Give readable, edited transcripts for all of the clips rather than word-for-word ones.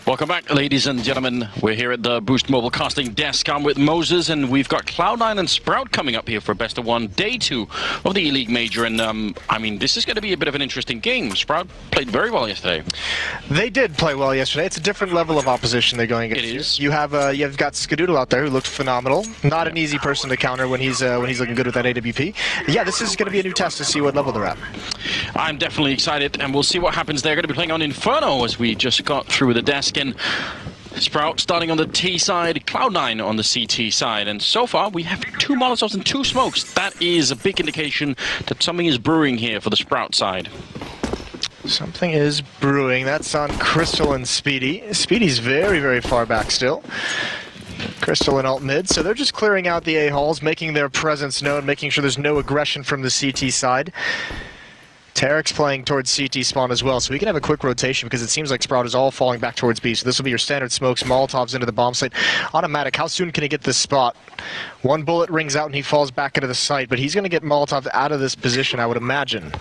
Welcome back, ladies and gentlemen. We're here at the Boost Mobile Casting Desk. I'm with Moses, and we've got Cloud9 and Sprout coming up here for Best of One, Day 2 of the ELEAGUE Major. And, I mean, this is going to be a bit of an interesting game. Sprout played very well yesterday. They did play well yesterday. It's a different level of opposition they're going against. It is. You've got Skadoodle out there who looked phenomenal. Not an easy person to counter when he's looking good with that AWP. Yeah, this is going to be a new test to see what level they're at. I'm definitely excited, and we'll see what happens. They're going to be playing on Inferno as we just got through the desk. And Sprout starting on the T side, Cloud9 on the CT side. And so far, we have 2 Molotovs and 2 smokes. That is a big indication that something is brewing here for the Sprout side. Something is brewing. That's on Crystal and Speedy. Speedy's very, very far back still. Crystal and alt mid, so they're just clearing out the A-halls, making their presence known, making sure there's no aggression from the CT side. Tarek's playing towards CT spawn as well, so we can have a quick rotation because it seems like Sprout is all falling back towards B. So this will be your standard smokes, Molotovs into the bomb site. Automatic, how soon can he get this spot? One bullet rings out and he falls back into the site, but he's going to get Molotov out of this position, I would imagine.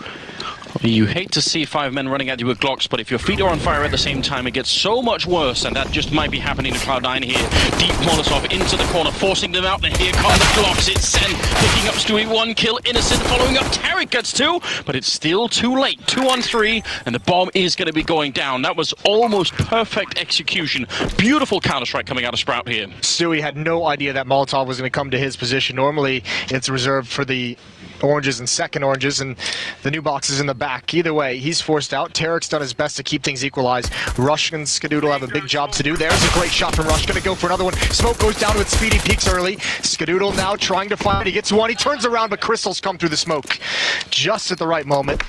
You hate to see 5 men running at you with Glocks, but if your feet are on fire at the same time, it gets so much worse, and that just might be happening to Cloud9 here. Deep Molotov into the corner, forcing them out, and here come the Glocks. It's Sen picking up Stewie, 1 kill, Innocent following up, Tarek gets 2, but it's still too late. 2 on 3, and the bomb is going to be going down. That was almost perfect execution. Beautiful counter-strike coming out of Sprout here. Stewie had no idea that Molotov was going to come to his position. Normally, it's reserved for the oranges and second oranges, and the new box is in the back. Either way, he's forced out. Tarek's done his best to keep things equalized. Rush and Skadoodle have a big job to do. There's a great shot from Rush. Gonna go for another one. Smoke goes down with Speedy, peaks early. Skadoodle now trying to find. He gets one. He turns around, but Crystal's come through the smoke just at the right moment.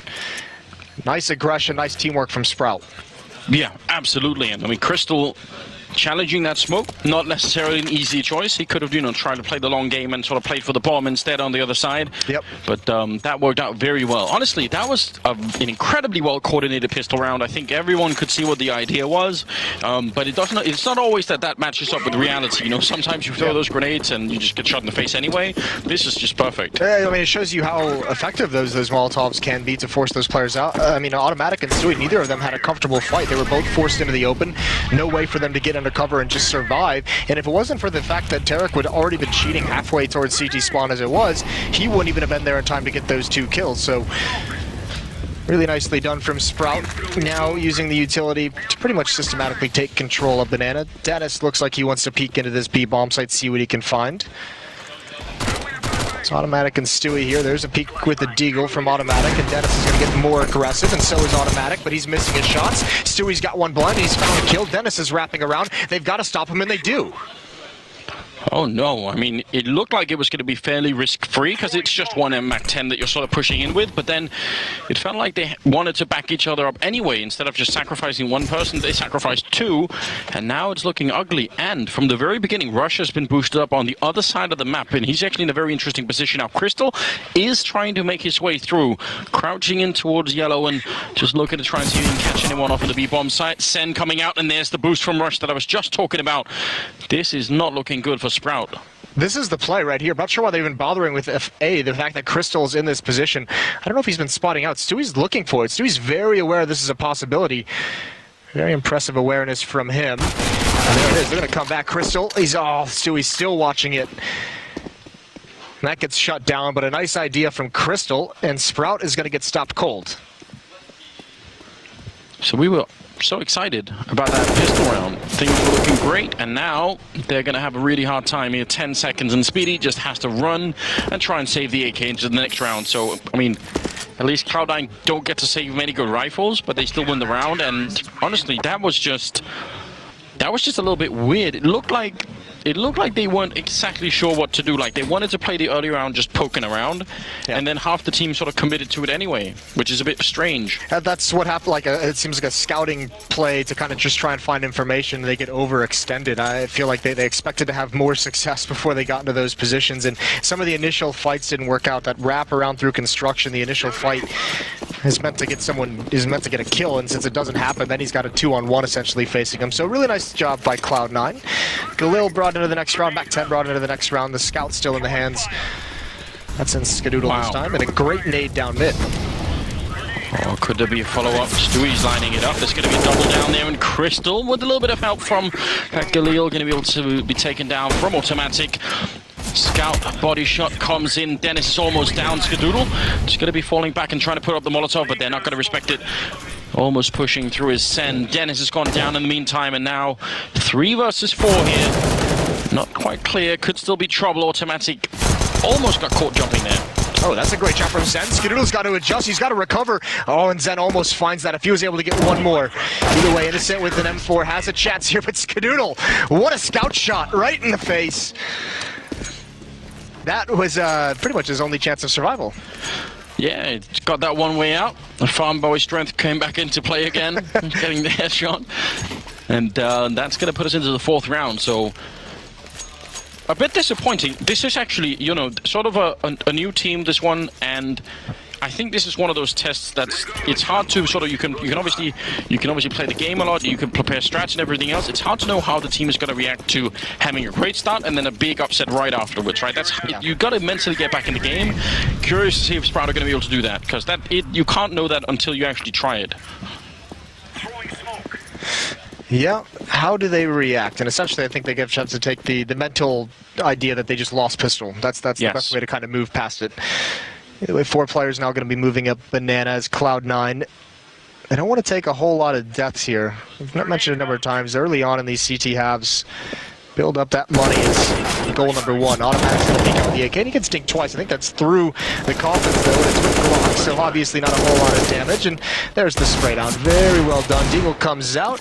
Nice aggression, nice teamwork from Sprout. Yeah, absolutely. And I mean, Crystal challenging that smoke, not necessarily an easy choice. He could have, tried to play the long game and sort of played for the bomb instead on the other side. Yep. But that worked out very well. Honestly, that was an incredibly well-coordinated pistol round. I think everyone could see what the idea was, but it's not always that matches up with reality. Sometimes you throw those grenades and you just get shot in the face anyway. This is just perfect. I mean, it shows you how effective those Molotovs can be to force those players out. I mean, Automatic and Stewie, neither of them had a comfortable fight. They were both forced into the open. No way for them to get under cover and just survive. And if it wasn't for the fact that Tarek would already been cheating halfway towards CT spawn as it was, he wouldn't even have been there in time to get those 2 kills. So really nicely done from Sprout. Now using the utility to pretty much systematically take control of Banana. Dennis looks like he wants to peek into this B bomb site, see what he can find. It's Automatic and Stewie here. There's a peek with the Deagle from Automatic, and Dennis is going to get more aggressive, and so is Automatic, but he's missing his shots. Stewie's got 1 blind, and he's found a kill. Dennis is wrapping around. They've got to stop him, and they do. Oh no, I mean, it looked like it was going to be fairly risk-free because it's just 1 MAC-10 that you're sort of pushing in with, but then it felt like they wanted to back each other up anyway. Instead of just sacrificing 1 person, they sacrificed 2, and now it's looking ugly. And from the very beginning, Rush has been boosted up on the other side of the map, and he's actually in a very interesting position now. Crystal is trying to make his way through, crouching in towards yellow and just looking to try and see if he can catch anyone off of the B-bomb site. Sen coming out, and there's the boost from Rush that I was just talking about. This is not looking good for Sprout. This is the play right here. I'm not sure why they're even bothering with FA, the fact that Crystal's in this position. I don't know if he's been spotting out. Stewie's looking for it. Stewie's very aware this is a possibility. Very impressive awareness from him. And there it is. They're going to come back. Crystal, Stewie's still watching it. And that gets shut down, but a nice idea from Crystal, and Sprout is going to get stopped cold. So we were so excited about that pistol round. Things were looking great, and now they're going to have a really hard time here. 10 seconds, and Speedy just has to run and try and save the AK into the next round. So, I mean, at least Cloud9 don't get to save many good rifles, but they still win the round. And honestly, that was just a little bit weird. It looked like they weren't exactly sure what to do. Like, they wanted to play the early round just poking around, and then half the team sort of committed to it anyway, which is a bit strange. That's what happened. It seems like a scouting play to kind of just try and find information. They get overextended. I feel like they expected to have more success before they got into those positions, and some of the initial fights didn't work out. That wrap around through construction, the initial fight is meant to get a kill, and since it doesn't happen, then he's got a 2-on-1 essentially facing him. So really nice job by Cloud9. Galil brought into the next round, MAC-10 brought into the next round. The scout still in the hands. That's in Skadoodle this time, and a great nade down mid. Or could there be a follow-up? Stewie's lining it up. There's going to be a double down there, and Crystal, with a little bit of help from Galil, going to be able to be taken down from Automatic. Scout body shot comes in. Dennis is almost down. Skadoodle just going to be falling back and trying to put up the Molotov, but they're not going to respect it. Almost pushing through his send. Dennis has gone down in the meantime, and now 3 versus 4 here. Not quite clear. Could still be trouble. Automatic almost got caught jumping there. Oh, that's a great shot from Zen. Skadoodle's got to adjust. He's got to recover. Oh, and Zen almost finds that if he was able to get one more. Either way, Innocent with an M4 has a chance here, but Skadoodle, what a scout shot right in the face. That was pretty much his only chance of survival. Yeah, he got that one way out. The farm boy strength came back into play again, getting the headshot. And that's going to put us into the 4th round, so a bit disappointing. This is actually, you know, sort of a new team, this one, and I think this is one of those tests that's, it's hard to sort of, you can obviously play the game a lot, you can prepare strats and everything else. It's hard to know how the team is going to react to having a great start and then a big upset right afterwards, right? That's, you got to mentally get back in the game. Curious to see if Sprout are going to be able to do that, because you can't know that until you actually try it. Yeah, how do they react? And essentially, I think they give a chance to take the mental idea that they just lost pistol. That's the best way to kind of move past it. Either way, 4 players now going to be moving up bananas. Cloud9. They don't want to take a whole lot of deaths here. I've not mentioned a number of times early on in these CT halves. Build up that money is goal number 1. Automatic's going to peek out the AK, and he gets dinked twice. I think that's through the coffins, though. It's with Glock, so obviously not a whole lot of damage. And there's the spray down. Very well done. Deagle comes out.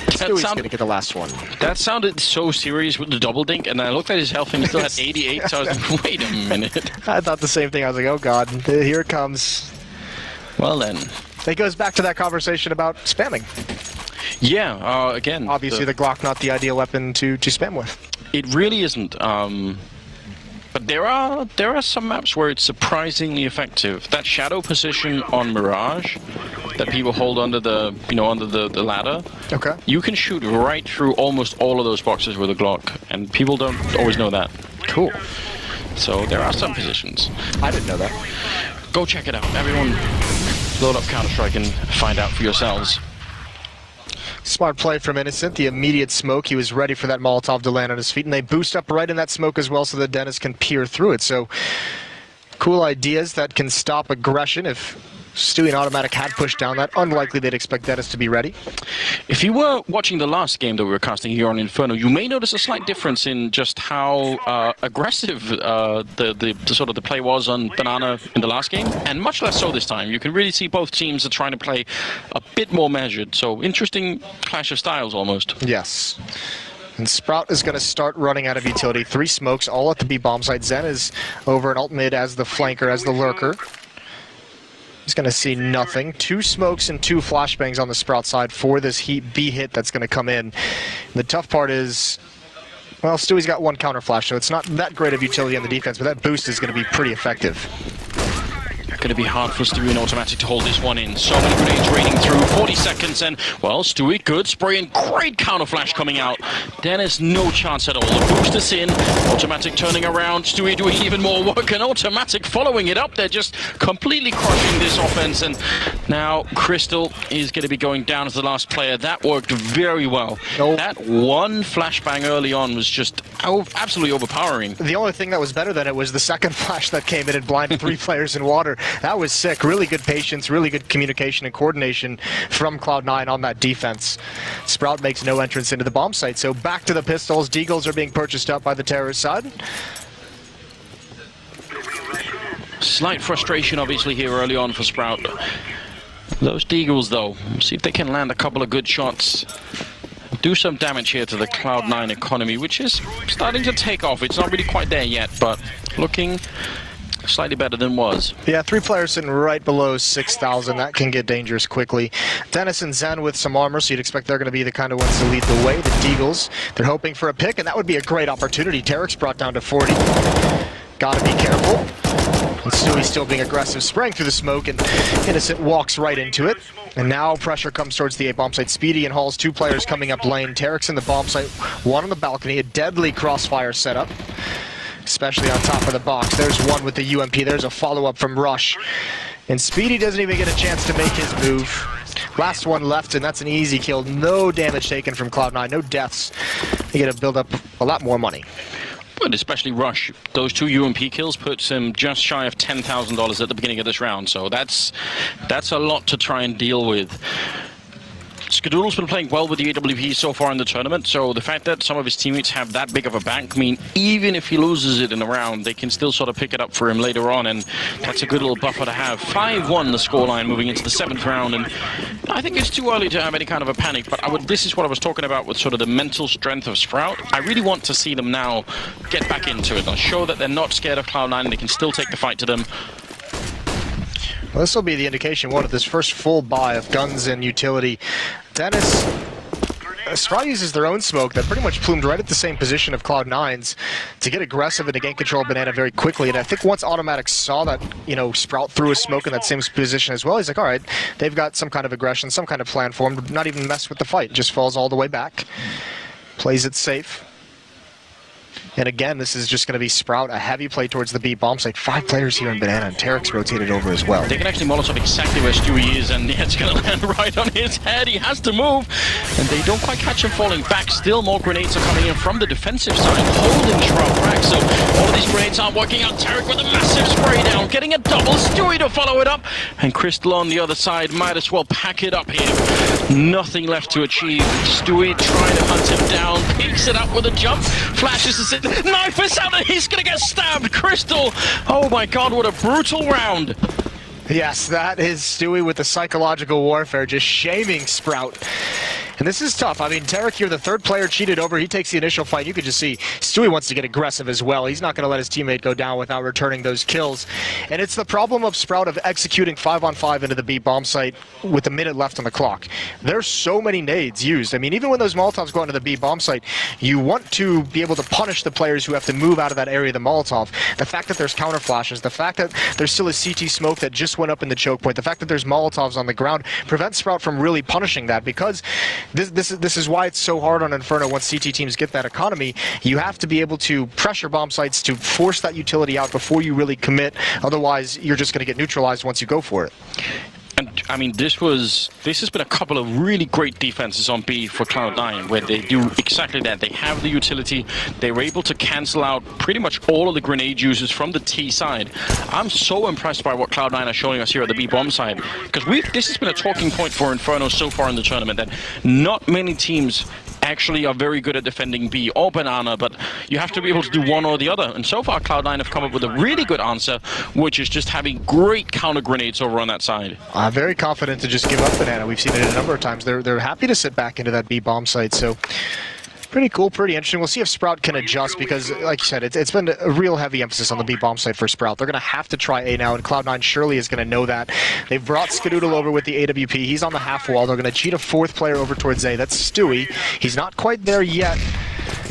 Stewie's going to get the last one. That sounded so serious with the double dink, and I looked at his health and he still had 88, so I was like, wait a minute. I thought the same thing. I was like, oh god, here it comes. Well then. It goes back to that conversation about spamming. Yeah, again. Obviously the Glock not the ideal weapon to spam with. It really isn't. But there are some maps where it's surprisingly effective. That shadow position on Mirage that people hold under the the ladder. Okay. You can shoot right through almost all of those boxes with a Glock, and people don't always know that. Cool. So there are some positions. I didn't know that. Go check it out. Everyone load up Counter-Strike and find out for yourselves. Smart play from Innocent. The immediate smoke. He was ready for that Molotov to land on his feet, and they boost up right in that smoke as well so that Dennis can peer through it. So cool ideas that can stop aggression. If Stewie and Automatic had pushed down that, unlikely they'd expect Dennis to be ready. If you were watching the last game that we were casting here on Inferno, you may notice a slight difference in just how aggressive the sort of the play was on Banana in the last game, and much less so this time. You can really see both teams are trying to play a bit more measured. So interesting clash of styles almost. Yes. And Sprout is going to start running out of utility. 3 smokes, all at the B bomb site. Zen is over in alt mid as the flanker, as the lurker. He's going to see nothing. 2 smokes and 2 flashbangs on the Sprout side for this B hit that's going to come in. The tough part is, well, Stewie's got 1 counter flash, so it's not that great of utility on the defense, but that boost is going to be pretty effective. Going to be hard for Stewie and Automatic to hold this one in. So many grenades raining through. 40 seconds, and, well, Stewie, good spray and great counter flash coming out. Dennis, no chance at all. The boost is in. Automatic turning around. Stewie doing even more work, and Automatic following it up. They're just completely crushing this offense, and now Crystal is going to be going down as the last player. That worked very well. Nope. That one flashbang early on was just absolutely overpowering. The only thing that was better than it was the second flash that came in and blinded 3 players in water. That was sick. Really good patience, really good communication and coordination from Cloud9 on that defense. Sprout makes no entrance into the bomb site, so back to the pistols. Deagles are being purchased up by the terrorist side. Slight frustration, obviously, here early on for Sprout. Those Deagles, though, see if they can land a couple of good shots. Do some damage here to the Cloud9 economy, which is starting to take off. It's not really quite there yet, but looking slightly better than was. Yeah, 3 players sitting right below 6,000. That can get dangerous quickly. Dennis and Zen with some armor, so you'd expect they're going to be the kind of ones to lead the way. The Deagles, they're hoping for a pick, and that would be a great opportunity. Tarek's brought down to 40. Gotta be careful. And Stewie's still being aggressive, spraying through the smoke, and Innocent walks right into it. And now pressure comes towards the A bomb site. Speedy and Hall's 2 players coming up lane. Tarek's in the bomb site, 1 on the balcony, a deadly crossfire setup, especially on top of the box. There's 1 with the UMP. There's a follow-up from Rush. And Speedy doesn't even get a chance to make his move. Last one left, and that's an easy kill. No damage taken from Cloud9, no deaths. They get to build up a lot more money. But especially Rush, those 2 UMP kills puts him just shy of $10,000 at the beginning of this round. So that's a lot to try and deal with. Skadoodle's been playing well with the AWP so far in the tournament, so the fact that some of his teammates have that big of a bank mean even if he loses it in a round, they can still sort of pick it up for him later on, and that's a good little buffer to have. 5-1 the scoreline moving into the 7th round, and I think it's too early to have any kind of a panic, but this is what I was talking about with sort of the mental strength of Sprout. I really want to see them now get back into it and show that they're not scared of Cloud9 and they can still take the fight to them. Well, this will be the indication one of this first full buy of guns and utility. Dennis, Sprout uses their own smoke that pretty much plumed right at the same position of Cloud9's to get aggressive and to gain control of Banana very quickly. And I think once Automatic saw that, Sprout threw a smoke in that same position as well, he's like, all right, they've got some kind of aggression, some kind of plan for him, not even mess with the fight. Just falls all the way back, plays it safe. And again, this is just going to be Sprout, a heavy play towards the B bomb site. 5 players here in Banana, and Tarek's rotated over as well. They can actually Molotov exactly where Stewie is, and it's going to land right on his head. He has to move, and they don't quite catch him falling back. Still more grenades are coming in from the defensive side, holding Sprout back. So all of these grenades aren't working out. Tarek with a massive spray down, getting a double. Stewie to follow it up, and Crystal on the other side might as well pack it up here. Nothing left to achieve. Stewie trying to hunt him down, picks it up with a jump, flashes his knife is out, and he's gonna get stabbed. Crystal, oh my god, what a brutal round. Yes, that is Stewie with the psychological warfare, just shaming Sprout. And this is tough. I mean, Tarek here, the 3rd player, cheated over. He takes the initial fight. You could just see Stewie wants to get aggressive as well. He's not going to let his teammate go down without returning those kills. And it's the problem of Sprout of executing 5-on-5 into the B bomb site with a minute left on the clock. There's so many nades used. I mean, even when those Molotovs go into the B bomb site, you want to be able to punish the players who have to move out of that area of the Molotov. The fact that there's counter flashes, the fact that there's still a CT smoke that just went up in the choke point, the fact that there's Molotovs on the ground prevents Sprout from really punishing that, because this is why it's so hard on Inferno once CT teams get that economy. You have to be able to pressure bomb sites to force that utility out before you really commit. Otherwise, you're just going to get neutralized once you go for it. And I mean, this has been a couple of really great defenses on B for Cloud9, where they do exactly that. They have the utility. They were able to cancel out pretty much all of the grenade users from the T side. I'm so impressed by what Cloud9 are showing us here at the B bomb side, because this has been a talking point for Inferno so far in the tournament, that not many teams actually are very good at defending B or Banana, but you have to be able to do one or the other. And so far, Cloud9 have come up with a really good answer, which is just having great counter grenades over on that side. I'm very confident to just give up Banana. We've seen it a number of times. They're happy to sit back into that B bomb site. So pretty cool, pretty interesting. We'll see if Sprout can adjust, because, like you said, it's been a real heavy emphasis on the B bomb site for Sprout. They're going to have to try A now, and Cloud9 surely is going to know that. They've brought Skadoodle over with the AWP. He's on the half wall. They're going to cheat a 4th player over towards A. That's Stewie. He's not quite there yet.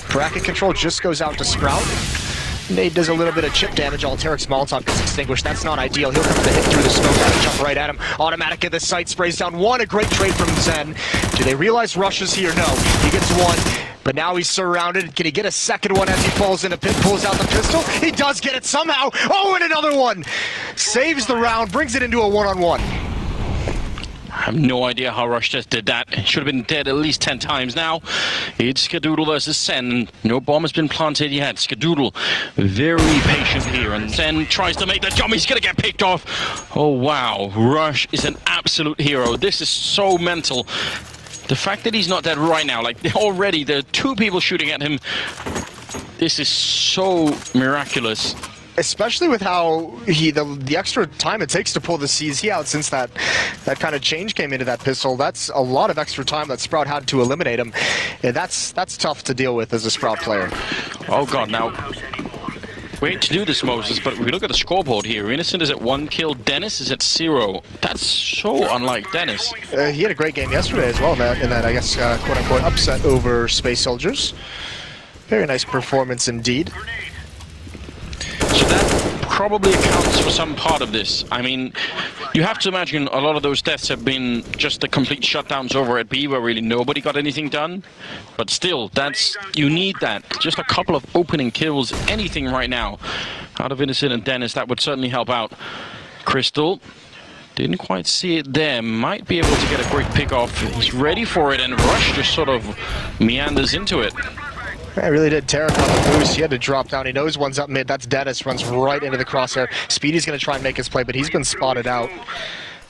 Bracket control just goes out to Sprout. Nade does a little bit of chip damage. All Tarek's Molotov gets extinguished. That's not ideal. He'll come to hit through the smoke. Gotta jump right at him. Automatic at the site. Sprays down 1. A great trade from Zen. Do they realize Rush is here? No. He gets 1. But now he's surrounded. Can he get a second one as he falls in a pit, pulls out the pistol? He does get it somehow. Oh, and another one. Saves the round, brings it into a 1-on-1. I have no idea how Rush just did that. Should have been dead at least 10 times now. It's Skadoodle versus Sen. No bomb has been planted yet. Skadoodle very patient here, and Sen tries to make the jump. He's going to get picked off. Oh, wow. Rush is an absolute hero. This is so mental. The fact that he's not dead right now, like already there are 2 people shooting at him. This is so miraculous. Especially with how the extra time it takes to pull the CZ out since that kind of change came into that pistol. That's a lot of extra time that Sprout had to eliminate him. And that's tough to deal with as a Sprout player. Oh god, now we hate to do this, Moses, but we look at the scoreboard here. Innocent is at 1 kill, Dennis is at 0. That's so unlike Dennis. He had a great game yesterday as well in that I guess, quote-unquote, upset over Space Soldiers. Very nice performance indeed. So that probably accounts for some part of this. I mean, you have to imagine a lot of those deaths have been just the complete shutdowns over at B where really nobody got anything done. But still, you need that. Just a couple of opening kills, anything right now out of Innocent and Dennis, that would certainly help out. Crystal Didn't quite see it there. Might be able to get a quick pick off. He's ready for it, and Rush just sort of meanders into it. I really did. Tarek on the boost. He had to drop down. He knows one's up mid. That's Dennis. Runs right into the crosshair. Speedy's going to try and make his play, but he's been spotted out.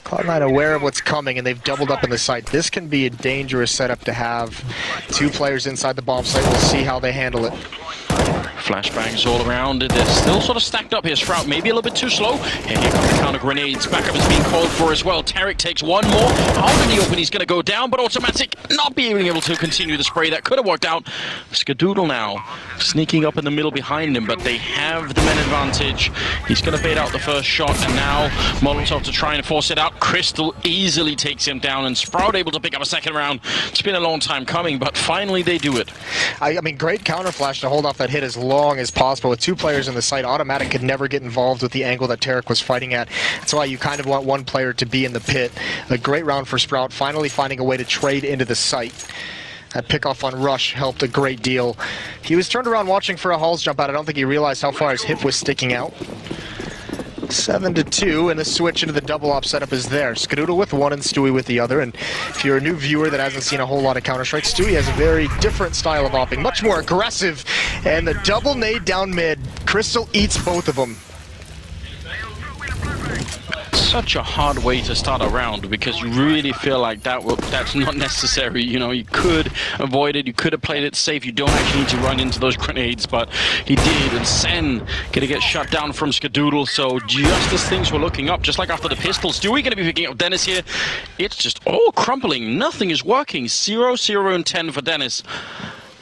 Cloud9 aware of what's coming, and they've doubled up in the site. This can be a dangerous setup to have. Two players inside the bomb site. We'll see how they handle it. Flashbangs all around. They're still sort of stacked up here. Sprout maybe a little bit too slow. And here come the counter grenades. Backup is being called for as well. Tarek takes one more. Out in the open, he's going to go down, but Automatic not being able to continue the spray. That could have worked out. Skadoodle now sneaking up in the middle behind him, but they have the men advantage. He's going to bait out the first shot, and now Molotov to try and force it out. Crystal easily takes him down, and Sprout able to pick up a second round. It's been a long time coming, but finally they do it. I mean, great counter flash to hold off that hit as long as possible. With two players in the site, Automatic could never get involved with the angle that Tarek was fighting at. That's why you kind of want one player to be in the pit. A great round for Sprout, finally finding a way to trade into the site. That pickoff on Rush helped a great deal. He was turned around watching for a Halls jump out. I don't think he realized how far his hip was sticking out. 7-2, and the switch into the double op setup is there. Skadoodle with one and Stewie with the other. And if you're a new viewer that hasn't seen a whole lot of Counter-Strike, Stewie has a very different style of opping, much more aggressive. And the double nade down mid. Crystal eats both of them. Such a hard way to start a round, because you really feel like that's not necessary. You know, you could avoid it, you could have played it safe. You don't actually need to run into those grenades, but he did. And Sen gonna get shut down from Skadoodle. So just as things were looking up, just like after the pistol, Stewie gonna be picking up Dennis here. It's just all crumpling. Nothing is working. 0, 0, and 10 for Dennis.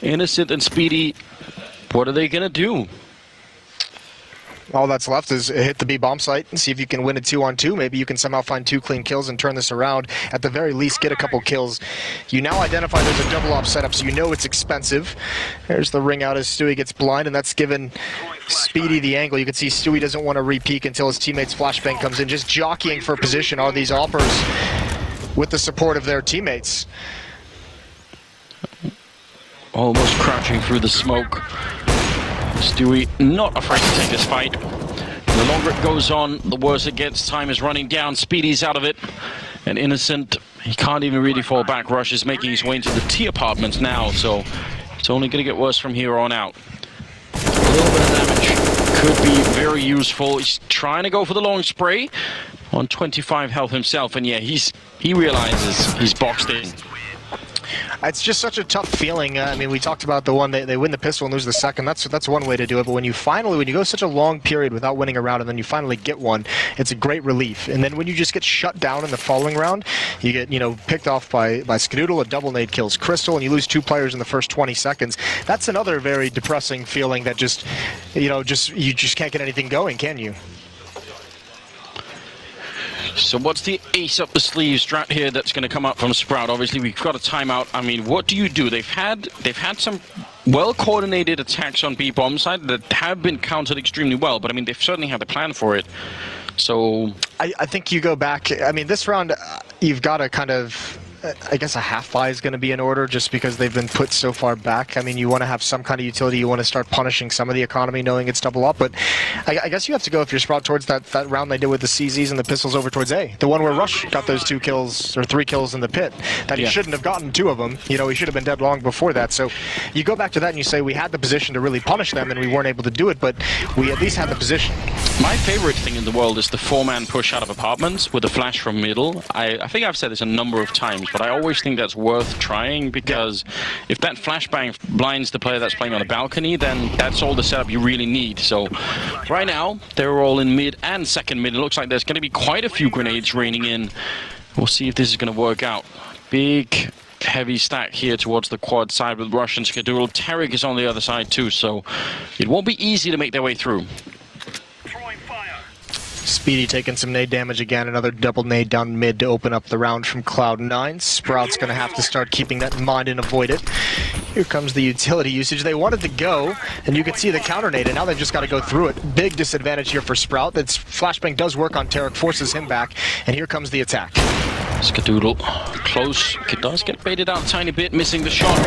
Innocent and Speedy, what are they gonna do? All that's left is hit the B bomb site and see if you can win a 2-on-2. Maybe you can somehow find 2 clean kills and turn this around. At the very least, get a couple kills. You now identify there's a double op setup, so you know it's expensive. There's the ring out as Stewie gets blind, and that's given Speedy the angle. You can see Stewie doesn't want to re-peek until his teammate's flashbang comes in. Just jockeying for position are these oppers with the support of their teammates. Almost crouching through the smoke. Stewie not afraid to take this fight. The longer it goes on, the worse it gets. Time is running down. Speedy's out of it. And Innocent, he can't even really fall back. Rush is making his way into the T apartments now, so it's only going to get worse from here on out. A little bit of damage could be very useful. He's trying to go for the long spray on 25 health himself, and yeah, he realizes he's boxed in. It's just such a tough feeling. I mean, we talked about the one they win the pistol and lose the second. That's one way to do it. But when you go such a long period without winning a round and then you finally get one, it's a great relief. And then when you just get shut down in the following round, you get picked off by Skadoodle, a double nade kills Crystal, and you lose 2 players in the first 20 seconds. That's another very depressing feeling that you just can't get anything going, can you? So what's the ace up the sleeve strat here that's going to come up from Sprout? Obviously, we've got a timeout. I mean, what do you do? They've had some well-coordinated attacks on B bomb side that have been countered extremely well, but I mean, they've certainly had a plan for it. So I think you go back. I mean, this round, you've got to kind of, I guess a half buy is going to be in order just because they've been put so far back. I mean, you want to have some kind of utility. You want to start punishing some of the economy knowing it's double up. But I guess you have to go, if you're Sprout, towards that round they did with the CZs and the pistols over towards A. The one where Rush got those 2 kills or 3 kills in the pit. That he shouldn't have gotten 2 of them. He should have been dead long before that. So you go back to that and you say we had the position to really punish them and we weren't able to do it, but we at least had the position. My favorite thing in the world is the 4-man push out of apartments with a flash from middle. I think I've said this a number of times, but I always think that's worth trying, because if that flashbang blinds the player that's playing on the balcony, then that's all the setup you really need. So right now, they're all in mid and second mid. It looks like there's going to be quite a few grenades raining in. We'll see if this is going to work out. Big, heavy stack here towards the quad side with Rush and Skadoodle. Tarek is on the other side too, so it won't be easy to make their way through. Speedy taking some nade damage again, another double nade down mid to open up the round from Cloud9. Sprout's going to have to start keeping that in mind and avoid it. Here comes the utility usage. They wanted to go, and you can see the counter nade, and now they've just got to go through it. Big disadvantage here for Sprout. That flashbang does work on Tarek, forces him back, and here comes the attack. Skadoodle close. It does get baited out a tiny bit, missing the shot.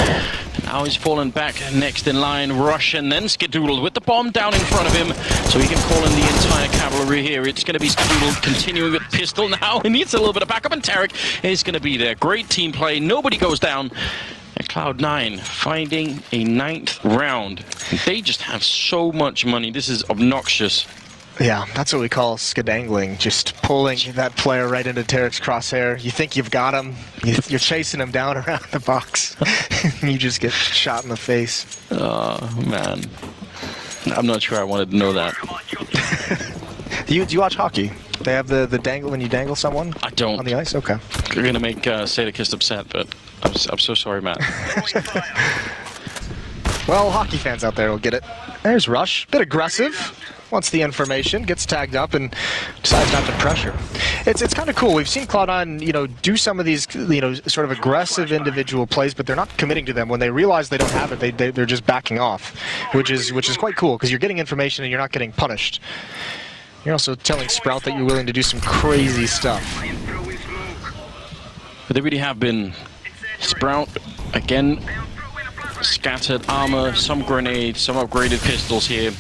Now he's fallen back next in line. Rush and then Skadoodle with the bomb down in front of him, so he can call in the entire cavalry scenario here. It's going to be Stable continuing with pistol now. He needs a little bit of backup, and Tarek is going to be there. Great team play. Nobody goes down. And Cloud9 finding a 9th round. They just have so much money. This is obnoxious. Yeah, that's what we call skadangling, just pulling that player right into Tarek's crosshair. You think you've got him, you're chasing him down around the box, and you just get shot in the face. Oh, man. I'm not sure I wanted to know that. Do you watch hockey? They have the dangle when you dangle someone? I don't. On the ice? Okay. You're going to make Sadakist upset, but I'm so sorry, Matt. Well, hockey fans out there will get it. There's Rush. Bit aggressive. Wants the information, gets tagged up, and decides not to pressure. It's kind of cool. We've seen Cloud9, do some of these, sort of aggressive individual plays, but they're not committing to them. When they realize they don't have it, they're just backing off, which is quite cool because you're getting information and you're not getting punished. You're also telling Sprout that you're willing to do some crazy stuff. But they really have been. Sprout, again, scattered armor, some grenades, some upgraded pistols here.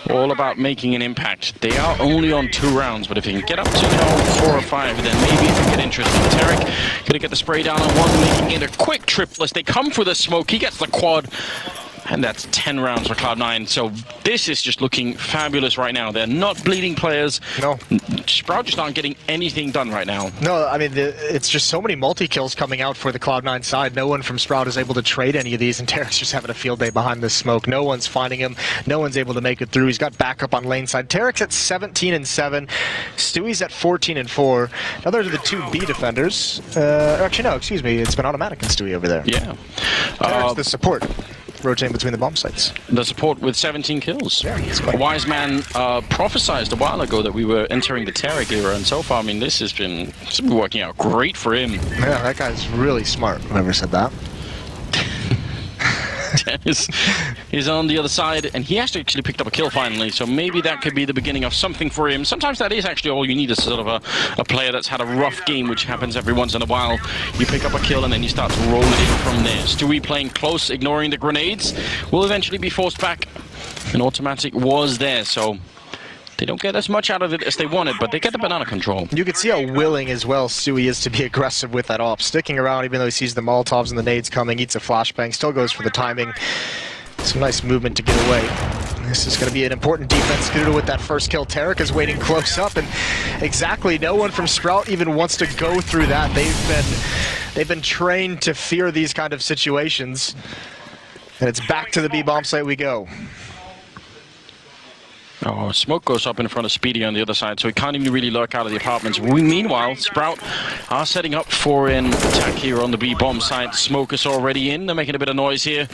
All about making an impact. They are only on 2 rounds, but if you can get up to 4 or 5, then maybe it can get interesting. Tarek gonna get the spray down on 1, making it a quick triple. They come through the smoke. He gets the quad. And that's 10 rounds for Cloud9. So this is just looking fabulous right now. They're not bleeding players. No. Sprout just aren't getting anything done right now. No, I mean, it's just so many multi-kills coming out for the Cloud9 side. No one from Sprout is able to trade any of these, and Tarek's just having a field day behind this smoke. No one's finding him. No one's able to make it through. He's got backup on lane side. Tarek's at 17-7. Stewie's at 14-4. Now those are the 2 B defenders. Actually, no, excuse me. It's been automatic in Stewie over there. Yeah. Tarek's the support. Rotating between the bomb sites. The support with 17 kills. Yeah, it's quite Wise Man prophesized a while ago that we were entering the Tarek era, and so far, I mean, this has been working out great for him. Yeah, that guy's really smart, whoever said that. Dennis is on the other side, and he has to actually picked up a kill finally, so maybe that could be the beginning of something for him. Sometimes that is actually all you need, is sort of a player that's had a rough game, which happens every once in a while. You pick up a kill, and then you start to roll it in from there. Stewie playing close, ignoring the grenades, will eventually be forced back. An automatic was there, so they don't get as much out of it as they wanted, but they get the banana control. You can see how willing as well Stewie is to be aggressive with that op. Sticking around even though he sees the Molotovs and the nades coming, eats a flashbang, still goes for the timing. Some nice movement to get away. This is going to be an important defense Scooter with that first kill. Tarek is waiting close up, and exactly no one from Sprout even wants to go through that. They've been trained to fear these kind of situations. And it's back to the B bomb site we go. Oh, smoke goes up in front of Speedy on the other side, so he can't even really lurk out of the apartments. Meanwhile, Sprout are setting up for an attack here on the B-bomb side. Smoke is already in. They're making a bit of noise here,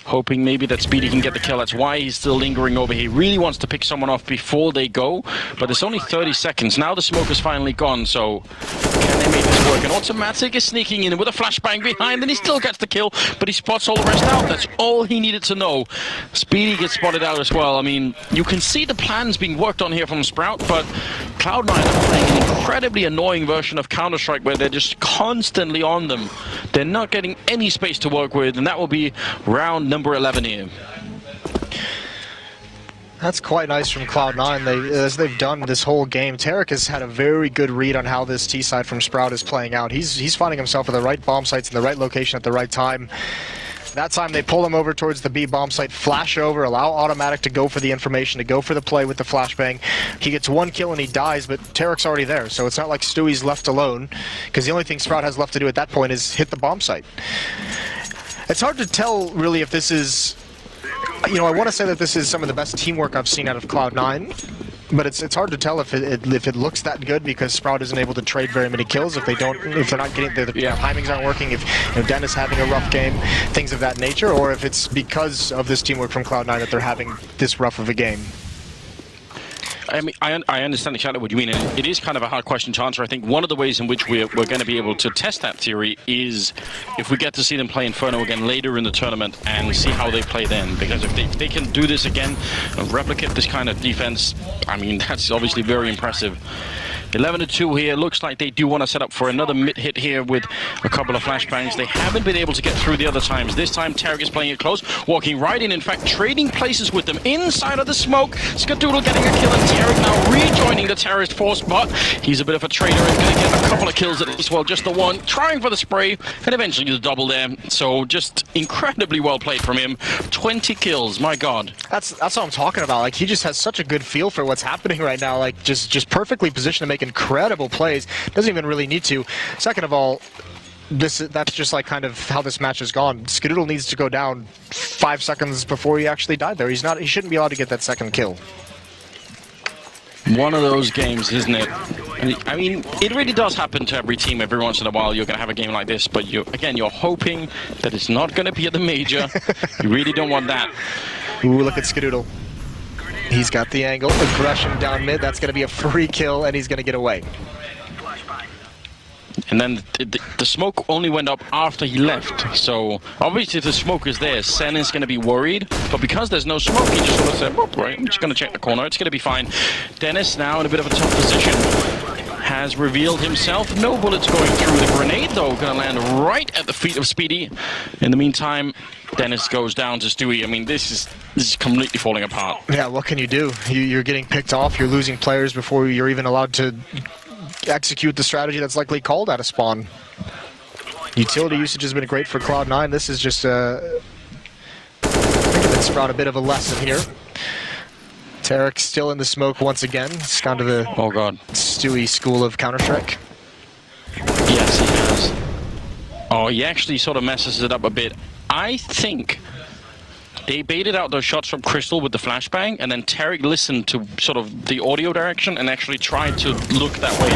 hoping maybe that Speedy can get the kill. That's why he's still lingering over here. He really wants to pick someone off before they go, but it's only 30 seconds. Now the smoke is finally gone, so can they make this work? An automatic is sneaking in with a flashbang behind, and he still gets the kill, but he spots all the rest out. That's all he needed to know. Speedy gets spotted out as well. I mean, you can see the plans being worked on here from Sprout, but Cloud9 are playing an incredibly annoying version of Counter-Strike where they're just constantly on them. They're not getting any space to work with, and that will be round number 11 here. That's quite nice from Cloud9. As they've done this whole game, Tarek has had a very good read on how this T side from Sprout is playing out. He's finding himself at the right bomb sites in the right location at the right time. That time they pull him over towards the B bomb site, flash over, allow automatic to go for the information, to go for the play with the flashbang. He gets 1 kill and he dies, but Tarek's already there, so it's not like Stewie's left alone, because the only thing Sprout has left to do at that point is hit the bomb site. It's hard to tell, really, if this is... I want to say that this is some of the best teamwork I've seen out of Cloud9, but it's hard to tell if it looks that good because Sprout isn't able to trade very many kills, if they're not getting the timings aren't working, if Dennis having a rough game, things of that nature, or if it's because of this teamwork from Cloud9 that they're having this rough of a game. I mean, I understand exactly what you mean, and it is kind of a hard question to answer. I think one of the ways in which we're going to be able to test that theory is if we get to see them play Inferno again later in the tournament and see how they play then. Because if they can do this again and replicate this kind of defense, I mean, that's obviously very impressive. 11-2 here. Looks like they do want to set up for another mid hit here with a couple of flashbangs. They haven't been able to get through the other times. This time, Tarek is playing it close, walking right in fact, trading places with them inside of the smoke. Skadoodle getting a kill, and Tarek now rejoining the terrorist force, but he's a bit of a traitor and going to get a couple of kills at least. Well, just the one, trying for the spray, and eventually the double there. So just incredibly well played from him. 20 kills, my god. That's what I'm talking about. Like, he just has such a good feel for what's happening right now. Like, just perfectly positioned to make incredible plays. Doesn't even really need to. Second of all, that's just like kind of how this match has gone. Skadoodle needs to go down 5 seconds before he actually died there. He shouldn't be allowed to get that second kill. One of those games, isn't it? I mean, it really does happen to every team every once in a while. You're going to have a game like this, but you're hoping that it's not going to be at the major. You really don't want that. Ooh, look at Skadoodle. He's got the angle, aggression down mid. That's going to be a free kill, and he's going to get away. And then the smoke only went up after he left. So obviously if the smoke is there, Sen is going to be worried. But because there's no smoke, he just sort of said, oh, right, I'm just going to check the corner. It's going to be fine. Dennis now in a bit of a tough position. Has revealed himself. No bullets going through the grenade, though. Going to land right at the feet of Speedy. In the meantime, Dennis goes down to Stewie. I mean, this is completely falling apart. Yeah, what can you do? You're getting picked off. You're losing players before you're even allowed to execute the strategy that's likely called out of spawn. Utility usage has been great for Cloud9. This is just I think it's brought a bit of a lesson here. Tarek still in the smoke once again. It's gone to the Stewie school of Counter-Strike. Yes, he has. Oh, he actually sort of messes it up a bit. I think they baited out those shots from Crystal with the flashbang, and then Tarek listened to sort of the audio direction and actually tried to look that way.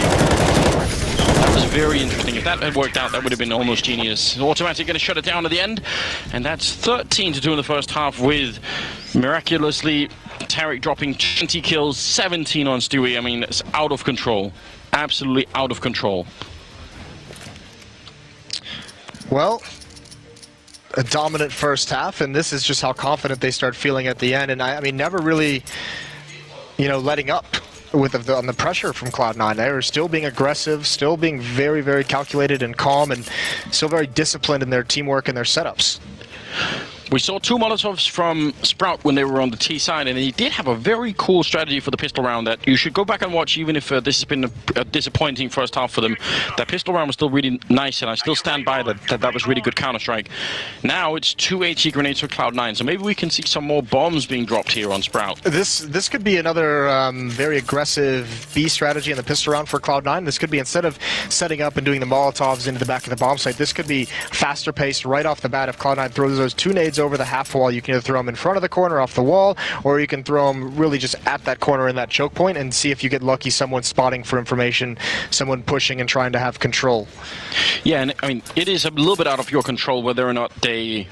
That was very interesting. If that had worked out, that would have been almost genius. Automatic going to shut it down at the end, and that's 13-2 in the first half, with miraculously Tarek dropping 20 kills, 17 on Stewie. I mean, it's out of control. Absolutely out of control. Well, a dominant first half, and this is just how confident they start feeling at the end. And I mean, never really, letting up on the pressure from Cloud9. They were still being aggressive, still being very, very calculated and calm, and still very disciplined in their teamwork and their setups. We saw 2 Molotovs from Sprout when they were on the T side, and he did have a very cool strategy for the pistol round that you should go back and watch, even if this has been a disappointing first half for them. That pistol round was still really nice, and I still stand by that was really good Counter-Strike. Now it's 2 HE grenades for Cloud9, so maybe we can see some more bombs being dropped here on Sprout. This could be another very aggressive B strategy in the pistol round for Cloud9. This could be, instead of setting up and doing the Molotovs into the back of the bomb site, this could be faster paced right off the bat. If Cloud9 throws those 2 nades over the half wall, you can either throw them in front of the corner off the wall, or you can throw them really just at that corner in that choke point and see if you get lucky, someone spotting for information, someone pushing and trying to have control. Yeah, and I mean, it is a little bit out of your control whether or not they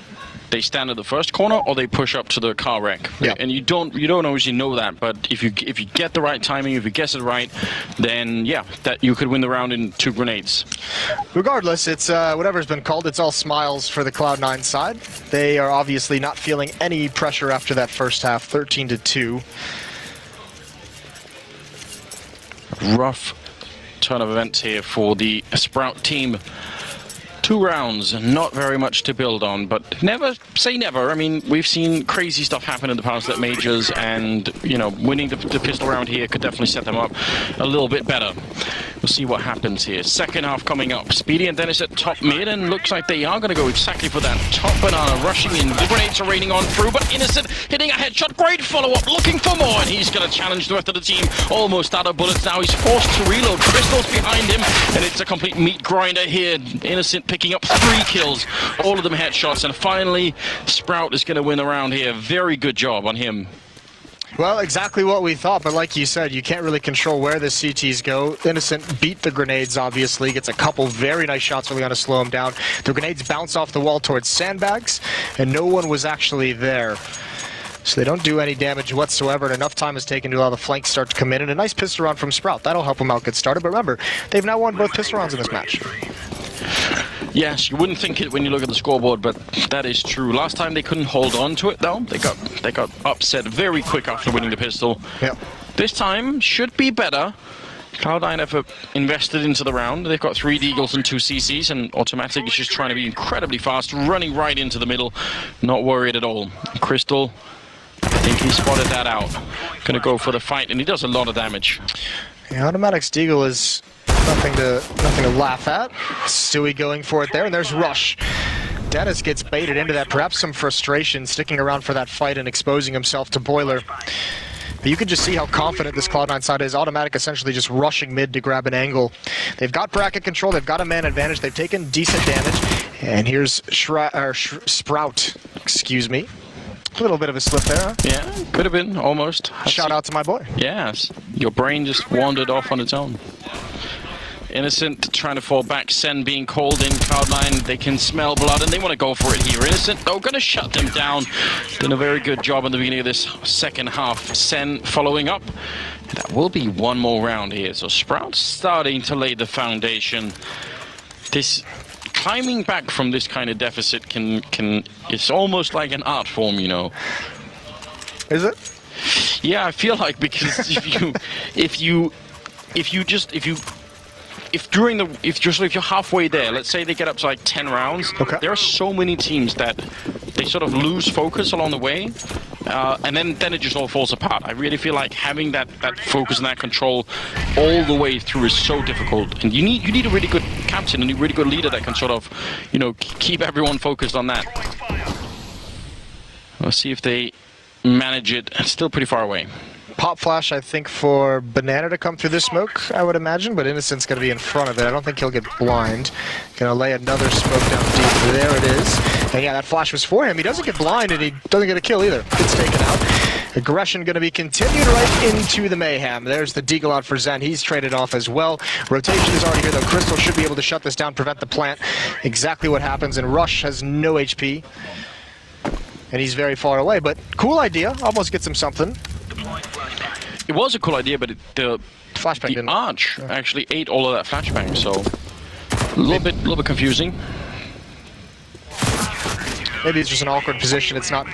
stand at the first corner or they push up to the car wreck. Yeah. And you don't always know that, but if you get the right timing, if you guess it right, then yeah, that you could win the round in 2 grenades. Regardless, it's whatever's been called, it's all smiles for the Cloud9 side. They are obviously not feeling any pressure after that first half, 13-2. Rough turn of events here for the Sprout team. 2 rounds, not very much to build on, but never say never. I mean, we've seen crazy stuff happen in the past at majors, and, winning the pistol round here could definitely set them up a little bit better. We'll see what happens here. Second half coming up. Speedy and Dennis at top mid, and looks like they are going to go exactly for that top banana, rushing in. The grenades are raining on through, but Innocent hitting a headshot. Great follow-up, looking for more, and he's going to challenge the rest of the team. Almost out of bullets now. He's forced to reload. Crystal's behind him, and it's a complete meat grinder here. Innocent picking up 3 kills, all of them headshots, and finally Sprout is going to win the round here. Very good job on him. Well, exactly what we thought, but like you said, you can't really control where the CTs go. Innocent beat the grenades, obviously, gets a couple very nice shots really on to slow him down. The grenades bounce off the wall towards sandbags, and no one was actually there. So they don't do any damage whatsoever, and enough time is taken to allow the flanks start to come in, and a nice pistol round from Sprout. That'll help them out get started, but remember, they've now won both pistol rounds in this match. Yes, you wouldn't think it when you look at the scoreboard, but that is true. Last time they couldn't hold on to it, though. They got upset very quick after winning the pistol. Yep. This time should be better. Cloud9 have invested into the round. They've got 3 Deagles and 2 CCs, and Automatic is just trying to be incredibly fast, running right into the middle, not worried at all. Crystal, I think he spotted that out. Gonna go for the fight, and he does a lot of damage. Yeah, Automatic's Deagle is nothing to laugh at. Stewie going for it there, and there's Rush. Dennis gets baited into that, perhaps some frustration, sticking around for that fight and exposing himself to Boiler. But you can just see how confident this Cloud9 side is. Automatic essentially just rushing mid to grab an angle. They've got bracket control, they've got a man advantage, they've taken decent damage. And here's Sprout, excuse me. A little bit of a slip there, huh? Yeah, could have been, almost. Shout out to my boy. Yes, your brain just wandered off on its own. Innocent trying to fall back. Sen being called in. Cloud9, they can smell blood and they want to go for it here. Innocent, though, going to shut them down. Done a very good job in the beginning of this second half. Sen following up. That will be one more round here. So Sprout starting to lay the foundation. This climbing back from this kind of deficit it's almost like an art form, you know. Is it? Yeah, I feel like, because if you're halfway there, let's say they get up to like 10 rounds, okay. There are so many teams that they sort of lose focus along the way, and then it just all falls apart. I really feel like having that focus and that control all the way through is so difficult, and you need a really good captain and a really good leader that can sort of, you know, keep everyone focused on that. Let's see if they manage it. It's still pretty far away. Pop flash, I think, for Banana to come through this smoke, I would imagine, but Innocent's going to be in front of it. I don't think he'll get blind. Going to lay another smoke down deep. There it is. And yeah, that flash was for him. He doesn't get blind, and he doesn't get a kill either. Gets taken out. Aggression going to be continued right into the mayhem. There's the Deagle out for Zen. He's traded off as well. Rotation is already here, though. Crystal should be able to shut this down, prevent the plant. Exactly what happens, and Rush has no HP. And he's very far away, but cool idea. Almost gets him something. It was a cool idea, but the Arch actually ate all of that flashbang, so a little bit confusing. Maybe it's just an awkward position it's not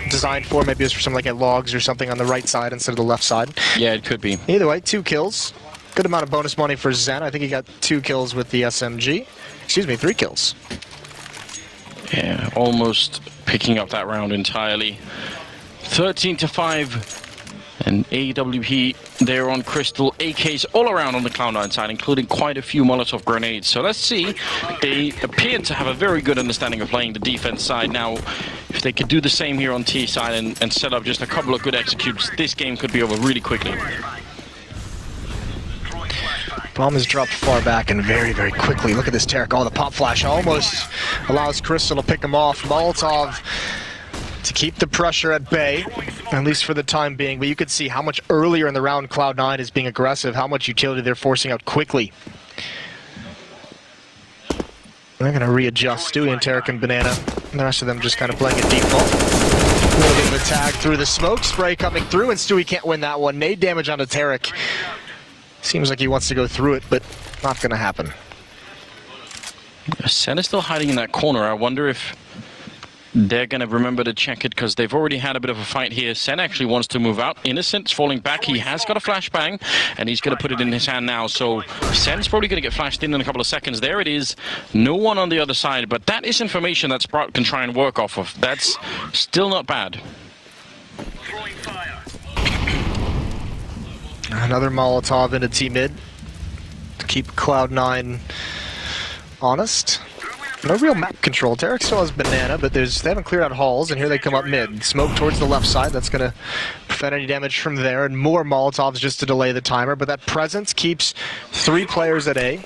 designed for. Maybe it's for some like logs or something on the right side instead of the left side. Yeah, it could be. Either way, 2 kills. Good amount of bonus money for Zen. I think he got 2 kills with the SMG. Excuse me, 3 kills. Yeah, almost picking up that round entirely. 13-5. And AWP there on Crystal. AKs all around on the Cloud9 side, including quite a few Molotov grenades. So let's see. They appear to have a very good understanding of playing the defense side. Now, if they could do the same here on T side and set up just a couple of good executes, this game could be over really quickly. Bomb is dropped far back and very, very quickly. Look at this Tarek. Oh, the pop flash almost allows Crystal to pick him off. Molotov to keep the pressure at bay, at least for the time being. But you could see how much earlier in the round Cloud9 is being aggressive, how much utility they're forcing out quickly. They're going to readjust Stewie and Tarek and Banana. And the rest of them just kind of playing a default. A little bit of a tag through the smoke. Spray coming through, and Stewie can't win that one. Nade damage onto Tarek. Seems like he wants to go through it, but not going to happen. Sen is still hiding in that corner. I wonder if they're going to remember to check it, because they've already had a bit of a fight here. Sen actually wants to move out. Innocent's falling back. He has got a flashbang, and he's going to put it in his hand now. So Sen's probably going to get flashed in a couple of seconds. There it is. No one on the other side, but that is information that Sprout can try and work off of. That's still not bad. Another Molotov into T-mid to keep Cloud9 honest. No real map control. Tarek still has Banana, but they haven't cleared out halls, and here they come up mid. Smoke towards the left side. That's going to prevent any damage from there, and more Molotovs just to delay the timer. But that presence keeps 3 players at A.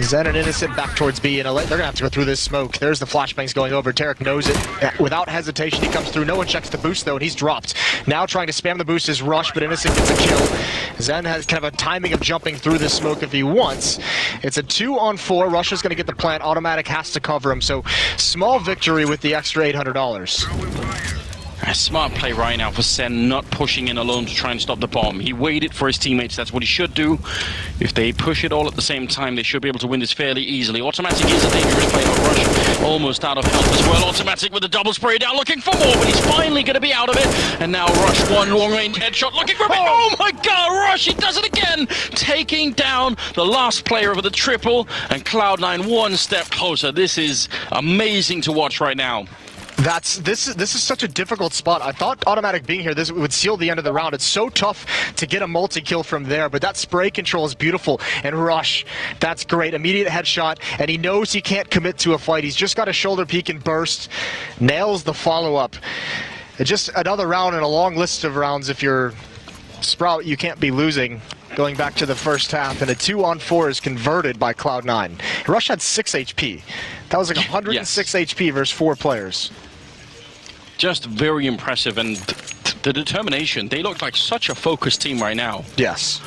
Zen and Innocent back towards B, and they're going to have to go through this smoke. There's the flashbangs going over. Tarek knows it. Without hesitation, he comes through. No one checks the boost, though, and he's dropped. Now trying to spam the boost is Rush, but Innocent gets a kill. Zen has kind of a timing of jumping through this smoke if he wants. It's a 2-on-4. Rush is going to get the plant. Automatic has to cover him, so small victory with the extra $800. A smart play right now for Sen, not pushing in alone to try and stop the bomb. He waited for his teammates. That's what he should do. If they push it all at the same time, they should be able to win this fairly easily. Automatic is a dangerous play, but Rush almost out of health as well. Automatic with a double spray down, looking for more, but he's finally going to be out of it. And now Rush, one long-range headshot, looking for a bit. Oh my God, Rush, he does it again! Taking down the last player of the triple, and Cloud9 one step closer. This is amazing to watch right now. This is such a difficult spot. I thought automatic being here, this would seal the end of the round. It's so tough to get a multi-kill from there, but that spray control is beautiful. And Rush, that's great. Immediate headshot, and he knows he can't commit to a fight. He's just got a shoulder peek and burst. Nails the follow-up. Just another round in a long list of rounds. If you're Sprout, you can't be losing. Going back to the first half, and a 2-on-4 is converted by Cloud9. Rush had 6 HP. That was like 106 HP versus 4 players. Just very impressive, and the determination. They look like such a focused team right now. Yes.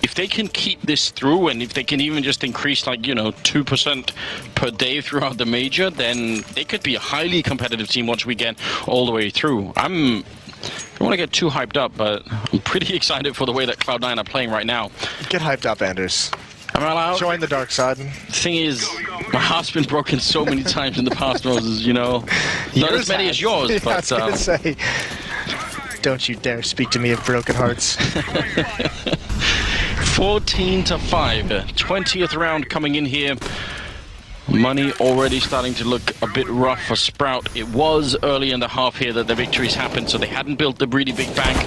If they can keep this through, and if they can even just increase, like, 2% per day throughout the major, then they could be a highly competitive team once we get all the way through. I don't want to get too hyped up, but I'm pretty excited for the way that Cloud9 are playing right now. Get hyped up, Anders. Am I allowed? Join the dark side. The thing is, my heart's been broken so many times in the past, Moses, Not as many as yours, but... I was going to say, don't you dare speak to me of broken hearts. 14-5, 20th round coming in here. Money already starting to look a bit rough for Sprout. It was early in the half here that the victories happened, so they hadn't built the really big bank.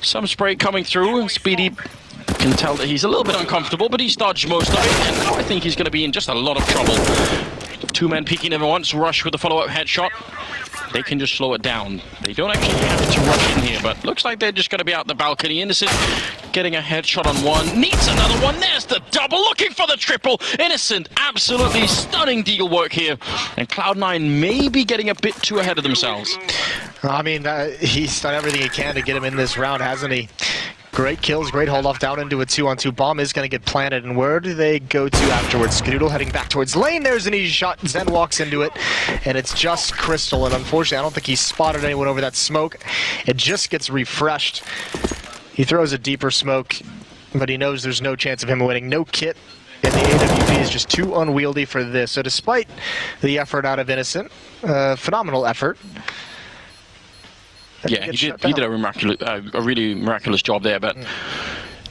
Some spray coming through. Speedy can tell that he's a little bit uncomfortable, but he's dodged most of it, and now I think he's going to be in just a lot of trouble. 2 men peeking every once. Rush with the follow-up headshot. They can just slow it down. They don't actually have to rush in here, but looks like they're just going to be out the balcony. Innocent getting a headshot on one. Needs another one. There's the double. Looking for the triple. Innocent, absolutely stunning deal work here. And Cloud9 may be getting a bit too ahead of themselves. I mean, he's done everything he can to get him in this round, hasn't he? Great kills, great hold off down into a 2-on-2. Bomb is going to get planted, and where do they go to afterwards? Skadoodle heading back towards lane. There's an easy shot. Zen walks into it, and it's just Crystal. And unfortunately, I don't think he spotted anyone over that smoke. It just gets refreshed. He throws a deeper smoke, but he knows there's no chance of him winning. No kit, and the AWP is just too unwieldy for this. So despite the effort out of Innocent, phenomenal effort. Yeah, he did a really miraculous job there, but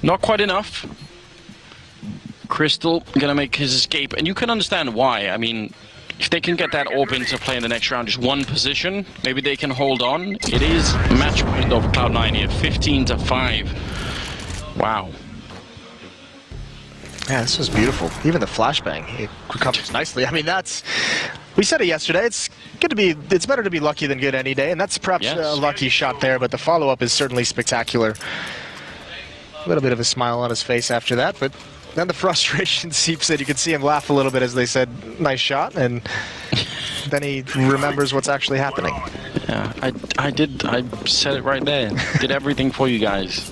not quite enough. Crystal gonna make his escape, and you can understand why. I mean, if they can get that orb into play in the next round, just one position, maybe they can hold on. It is match point over Cloud9 here, 15-5. Wow. Yeah, this was beautiful. Even the flashbang, it recovers nicely. I mean, we said it yesterday. It's better to be lucky than good any day, and that's perhaps a lucky shot there. But the follow-up is certainly spectacular. A little bit of a smile on his face after that, but then the frustration seeps in. You can see him laugh a little bit as they said, "Nice shot," and then he remembers what's actually happening. Yeah, I said it right there. Did everything for you guys.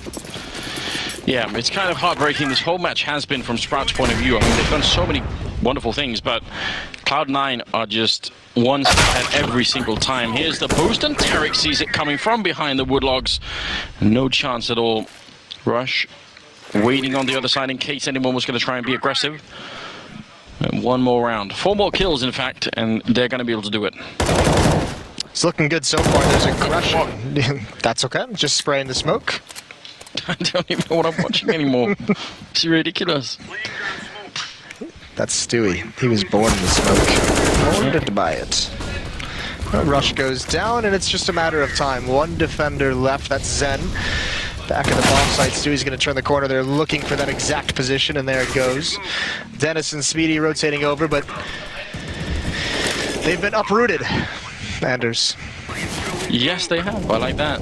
Yeah, it's kind of heartbreaking. This whole match has been from Sprout's point of view. I mean, they've done so many wonderful things, but Cloud9 are just one step ahead every single time. Here's the boost, and Tarek sees it coming from behind the woodlogs. No chance at all. Rush waiting on the other side in case anyone was going to try and be aggressive. And one more round. 4 more kills, in fact, and they're going to be able to do it. It's looking good so far. There's a crush. That's okay. Just spraying the smoke. I don't even know what I'm watching anymore. It's ridiculous. That's Stewie. He was born in the smoke. Born to buy it. Well, Rush goes down, and it's just a matter of time. One defender left. That's Zen. Back at the bomb site, Stewie's going to turn the corner. They're looking for that exact position, and there it goes. Dennis and Speedy rotating over, but they've been uprooted. Anders. Yes, they have. I like that.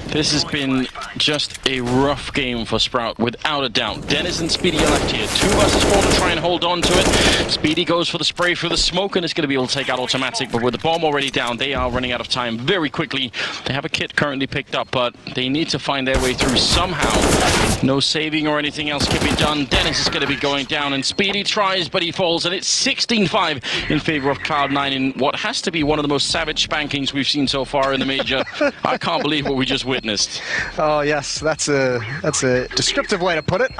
This has been just a rough game for Sprout, without a doubt. Dennis and Speedy are left here. 2 versus 4 to try and hold on to it. Speedy goes for the spray through the smoke and is going to be able to take out Automatic, but with the bomb already down, they are running out of time very quickly. They have a kit currently picked up, but they need to find their way through somehow. No saving or anything else can be done. Dennis is going to be going down, and Speedy tries, but he falls, and it's 16-5 in favor of Cloud9 in what has to be one of the most savage spankings we've seen so far in the major. I can't believe what we just witnessed. Oh yes, that's a descriptive way to put it.